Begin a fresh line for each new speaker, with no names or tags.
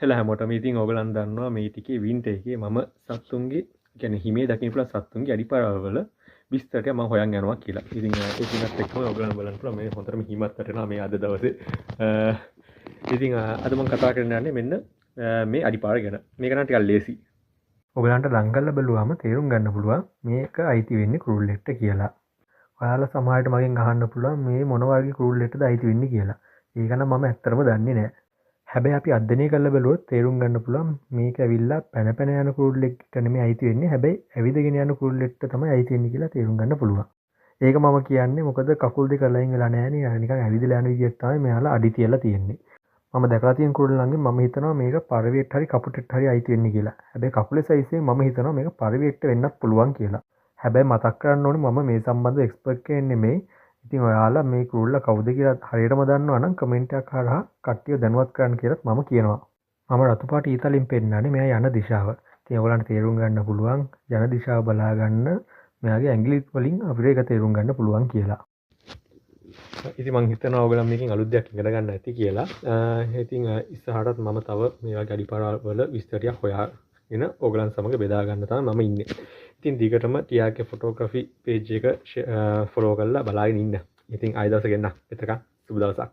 හෙලා හැමෝටම ඉතින් ඔයගලන් දන්නවා මේ ටිකේ වින්ටර් එකේ මම සත්තුන්ගේ කියන්නේ හිමේ දකින්න පුළුවන් සත්තුන්ගේ අඩිපාරවල විස්තරය මම හොයන් යනවා කියලා. ඉතින් ඒකිනත් එක්කම ඔයගලන් බලන්න පුළුවන් මේ හොඳටම හිමත් වැටෙනවා මේ අද දවසේ. ඉතින් අද මම කතා කරන්න යන්නේ මෙන්න මේ අඩිපාර ගැන. මේක නම් ටිකක් ලේසි. ඔයගලන්ට ලං කරලා බලුවාම තේරුම් ගන්න පුළුවන් මේක අයිති වෙන්නේ ක්‍රූල්ලෙට්ට කියලා. ඔයාලා සමහරට මගෙන් අහන්න පුළුවන් මේ මොන වගේ ක්‍රූල්ලෙට්ටද අයිති වෙන්නේ කියලා. ඒක නම් මම ඇත්තටම දන්නේ නැහැ. හැබැයි අපි අධ්‍යයනය කරලා බැලුවොත් තේරුම් ගන්න පුළුවන් මේක ඇවිල්ලා පැන පැන යන කුරුල්ලෙක්ට නෙමෙයි අයිති වෙන්නේ. හැබැයි ඇවිදගෙන යන කුරුල්ලෙක්ට තමයි අයිති වෙන්නේ කියලා තේරුම් ගන්න පුළුවන්. ඒක මම කියන්නේ මොකද කකුල් දෙක ලයින් වෙලා නැහැ නේ. නිකන් ඇවිදලා යන විදිහට තමයි මෙයාලා අඩි තියලා තියෙන්නේ. මම දැකලා තියෙන කුරුල්ලන්ගෙන් මම හිතනවා මේක පරිවෙට් හරි කපුටෙට් හරි අයිති වෙන්නේ කියලා. හැබැයි කකුලේ සයිස් එකෙන් මම හිතනවා මේක පරිවෙට්ට වෙන්නත් පුළුවන් කියලා. හැබැයි මතක් කරන්න ඕනේ මම මේ සම්බන්ධව එක්ස්පර්ට් කෙනෙක් නෙමෙයි. ඉතින් ඔයාලා මේ කුරුල්ල කවුද කියලා හරියටම දන්නවා නම් කමෙන්ට් එකක් හරහා කට්ටිය දැනුවත් කරන්න කියලාත් මම කියනවා. මම රතු පාට ඊතලින් පෙන්නන්නේ මෙයා යන දිශාව. ඉතින් ඔයගලන්ට තේරුම් ගන්න පුළුවන් යන දිශාව බලා ගන්න මෙයාගේ ඇඟිලි වලින් අපිට ඒක තේරුම් ගන්න පුළුවන් කියලා. ඉතින් මම හිතනවා ඔයගලන් මේකෙන් අලුත් දෙයක් ඉගෙන ගන්න ඇති කියලා. ඉතින් ඉස්සරහටත් මම තව මේ වගේ අඩිපාර වල විස්තරයක් හොයාගෙන ඔයගලන් සමග බෙදා ගන්න තමයි මම ඉන්නේ. ඉතින් දිගටම ටියාගේ ෆොටෝග්‍රැෆි පේජ් එක ෆොලෝ කරලා බලාගෙන ඉන්න. ඉතින් ආයෙ දවසක එන්න. එතකන් සුබ දවසක්.